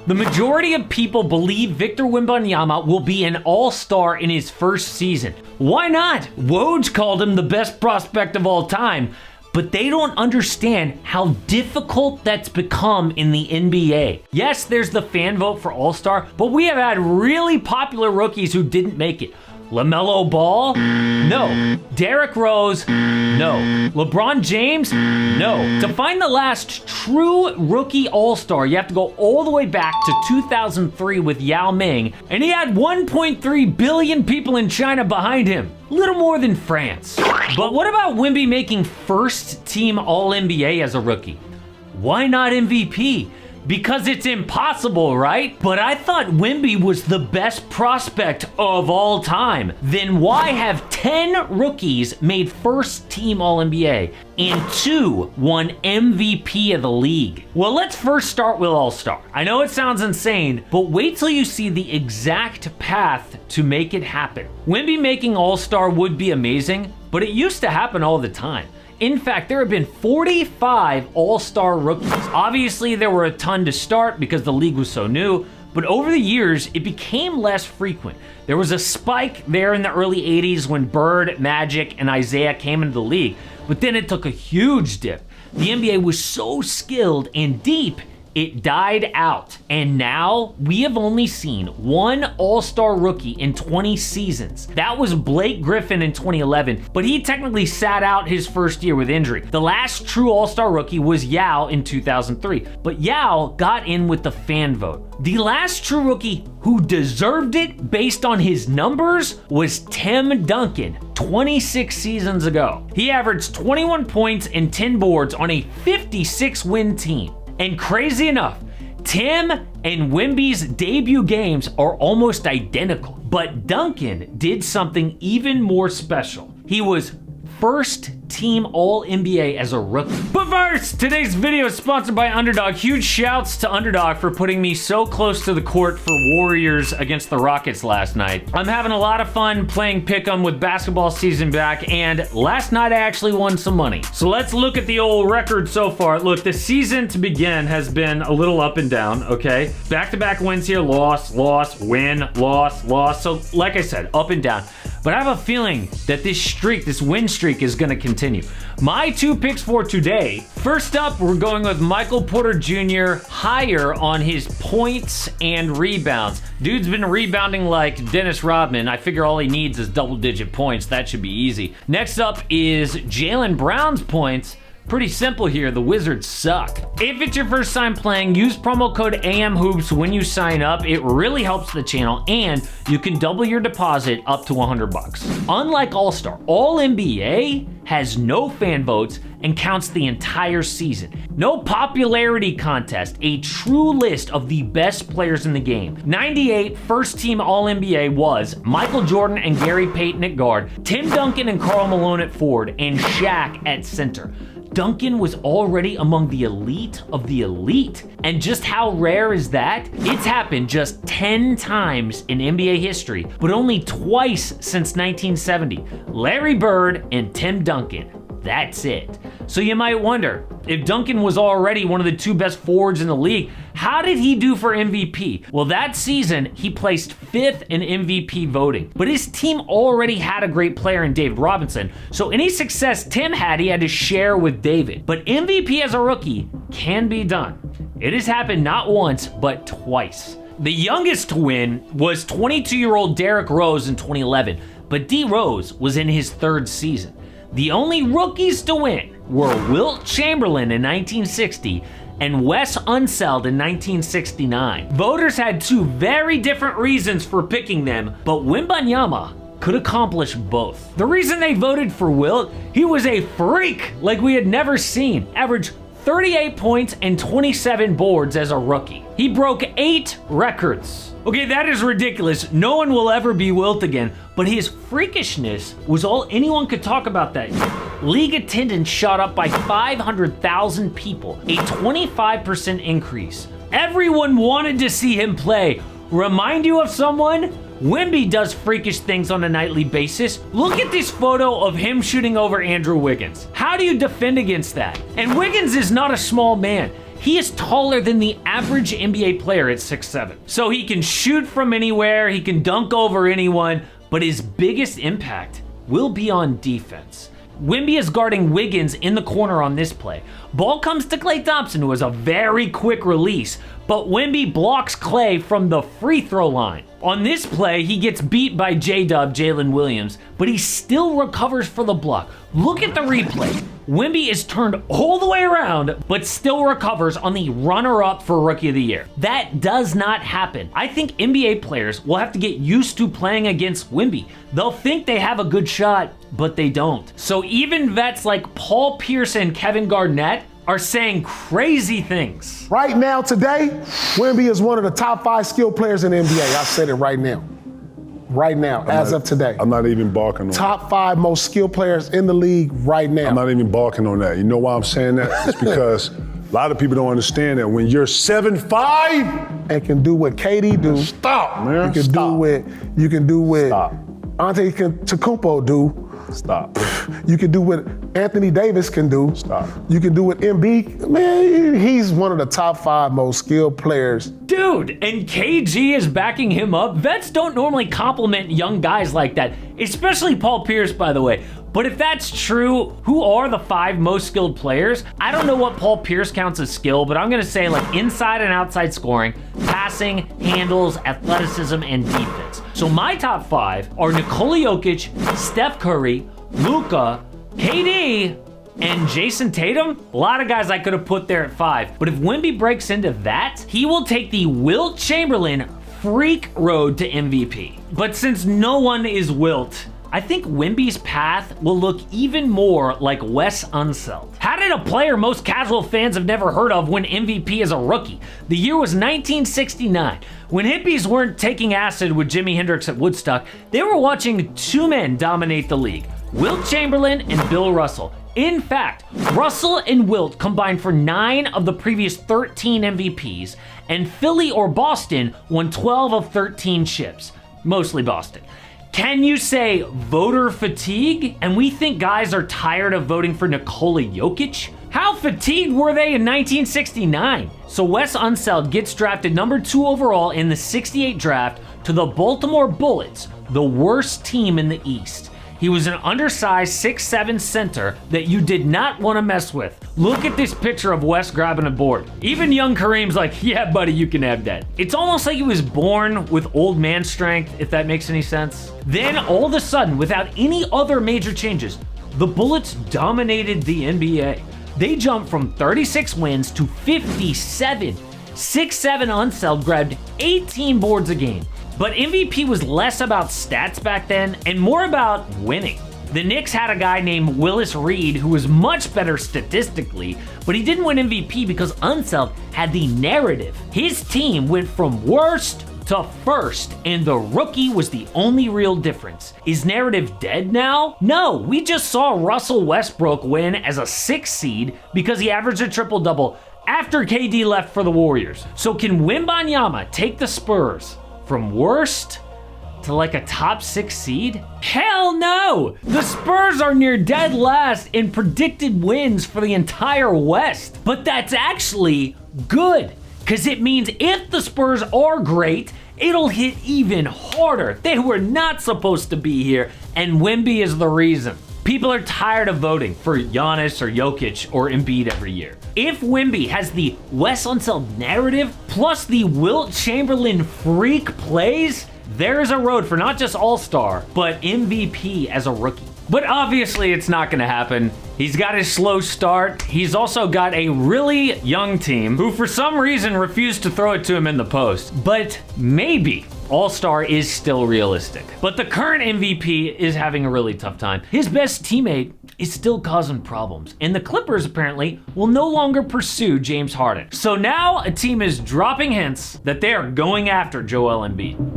The majority of people believe Victor Wembanyama will be an all-star in his first season. Why not? Woj called him the best prospect of all time, but they don't understand how difficult that's become in the NBA. Yes, there's the fan vote for all-star, but we have had really popular rookies who didn't make it. LaMelo Ball? No. Derrick Rose? No. LeBron James? No. To find the last true rookie all-star, you have to go all the way back to 2003 with Yao Ming, and he had 1.3 billion people in China behind him. Little more than France. But what about Wemby making first team All-NBA as a rookie? Why not MVP? Because it's impossible, right? But I thought Wemby was the best prospect of all time. Then why have 10 rookies made first team All-NBA and 2 won MVP of the league? Well, let's first start with All-Star. I know it sounds insane, but wait till you see the exact path to make it happen. Wemby making All-Star would be amazing, but it used to happen all the time. In fact, there have been 45 all-star rookies. Obviously, there were a ton to start because the league was so new, but over the years, it became less frequent. There was a spike there in the early 80s when Bird, Magic, and Isaiah came into the league, but then it took a huge dip. The NBA was so skilled and deep, it died out. And now we have only seen one all-star rookie in 20 seasons. That was Blake Griffin in 2011, but he technically sat out his first year with injury. The last true all-star rookie was Yao in 2003, but Yao got in with the fan vote. The last true rookie who deserved it based on his numbers was Tim Duncan 26 seasons ago. He averaged 21 points and 10 boards on a 56-win team. And crazy enough, Tim and Wemby's debut games are almost identical. But Duncan did something even more special. He was first team All-NBA as a rookie. But first, today's video is sponsored by Underdog. Huge shouts to Underdog for putting me so close to the court for Warriors against the Rockets last night. I'm having a lot of fun playing pick'em with basketball season back, and last night I actually won some money. So let's look at the old record so far. Look, the season to begin has been a little up and down, okay? Back-to-back wins here, loss, win, loss. So like I said, up and down. But I have a feeling that this streak, this win streak, is gonna continue. My 2 picks for today. First up, we're going with Michael Porter Jr. higher on his points and rebounds. Dude's been rebounding like Dennis Rodman. I figure all he needs is double-digit points. That should be easy. Next up is Jaylen Brown's points. Pretty simple here, the Wizards suck. If it's your first time playing, use promo code AMHOOPS when you sign up. It really helps the channel, and you can double your deposit up to $100. Unlike All-Star, All-NBA has no fan votes and counts the entire season. No popularity contest, a true list of the best players in the game. 98 first team All-NBA was Michael Jordan and Gary Payton at guard, Tim Duncan and Karl Malone at forward, and Shaq at center. Duncan was already among the elite of the elite. And just how rare is that? It's happened just 10 times in NBA history, but only twice since 1970. Larry Bird and Tim Duncan. That's it. So you might wonder, if Duncan was already one of the 2 best forwards in the league, how did he do for MVP? Well, that season, he placed 5th in MVP voting. But his team already had a great player in David Robinson, so any success Tim had, he had to share with David. But MVP as a rookie can be done. It has happened not once, but twice. The youngest to win was 22-year-old Derrick Rose in 2011, but D. Rose was in his 3rd season. The only rookies to win were Wilt Chamberlain in 1960 and Wes Unseld in 1969. Voters had 2 very different reasons for picking them, but Wembanyama could accomplish both. The reason they voted for Wilt, he was a freak like we had never seen. Averaged 38 points and 27 boards as a rookie. He broke 8 records. Okay, that is ridiculous. No one will ever be Wilt again, but his freakishness was all anyone could talk about that year. League attendance shot up by 500,000 people, a 25% increase. Everyone wanted to see him play. Remind you of someone? Wemby does freakish things on a nightly basis. Look at this photo of him shooting over Andrew Wiggins. How do you defend against that? And Wiggins is not a small man. he is taller than the average NBA player at 6'7". So he can shoot from anywhere, he can dunk over anyone, but his biggest impact will be on defense. Wemby is guarding Wiggins in the corner on this play. Ball comes to Klay Thompson, who has a very quick release, but Wemby blocks Klay from the free throw line. On this play, he gets beat by J-Dub, Jalen Williams, but he still recovers for the block. Look at the replay. Wemby is turned all the way around, but still recovers on the runner-up for Rookie of the Year. That does not happen. I think NBA players will have to get used to playing against Wemby. They'll think they have a good shot, but they don't. So even vets like Paul Pierce and Kevin Garnett are saying crazy things. Right now, today, Wemby is one of the top 5 skilled players in the NBA. I said it right now. Right now, as of today. I'm not even barking on Top 5 most skilled players in the league right now. I'm not even barking on that. You know why I'm saying that? It's because a lot of people don't understand that when you're 7'5" and can do what KD do. Stop, man. You can do what Stop. Antetokounmpo do. Stop. You can do what Anthony Davis can do. Stop. You can do what Embiid. Man, he's one of the top 5 most skilled players. Dude, and KG is backing him up. Vets don't normally compliment young guys like that, especially Paul Pierce, by the way. But if that's true, who are the 5 most skilled players? I don't know what Paul Pierce counts as skill, but I'm gonna say like inside and outside scoring, passing, handles, athleticism, and defense. So my top 5 are Nikola Jokic, Steph Curry, Luka, KD, and Jason Tatum. A lot of guys I could have put there at 5. But if Wemby breaks into that, he will take the Wilt Chamberlain freak road to MVP. But since no one is Wilt, I think Wemby's path will look even more like Wes Unseld. How did a player most casual fans have never heard of win MVP as a rookie? The year was 1969. When hippies weren't taking acid with Jimi Hendrix at Woodstock, they were watching 2 men dominate the league, Wilt Chamberlain and Bill Russell. In fact, Russell and Wilt combined for 9 of the previous 13 MVPs, and Philly or Boston won 12 of 13 chips, mostly Boston. Can you say voter fatigue? And we think guys are tired of voting for Nikola Jokic? How fatigued were they in 1969? So Wes Unseld gets drafted number 2 overall in the 68 draft to the Baltimore Bullets, the worst team in the East. He was an undersized 6'7" center that you did not want to mess with. Look at this picture of Wes grabbing a board. Even young Kareem's like, yeah, buddy, you can have that. It's almost like he was born with old man strength, if that makes any sense. Then all of a sudden, without any other major changes, the Bullets dominated the NBA. They jumped from 36 wins to 57. 6'7" Unseld grabbed 18 boards a game. But MVP was less about stats back then and more about winning. The Knicks had a guy named Willis Reed who was much better statistically, but he didn't win MVP because Unseld had the narrative. His team went from worst to first, and the rookie was the only real difference. Is narrative dead now? No, we just saw Russell Westbrook win as a 6th seed because he averaged a triple-double after KD left for the Warriors. So can Wembanyama take the Spurs from worst to like a top 6 seed? Hell no! The Spurs are near dead last in predicted wins for the entire West. But that's actually good, because it means if the Spurs are great, it'll hit even harder. They were not supposed to be here, and Wemby is the reason. People are tired of voting for Giannis or Jokic or Embiid every year. If Wemby has the Wes Unseld narrative plus the Wilt Chamberlain freak plays, there is a road for not just All-Star, but MVP as a rookie. But obviously it's not gonna happen. He's got his slow start. He's also got a really young team who for some reason refused to throw it to him in the post. But maybe All-Star is still realistic. But the current MVP is having a really tough time. His best teammate is still causing problems, and the Clippers apparently will no longer pursue James Harden. So now a team is dropping hints that they are going after Joel Embiid.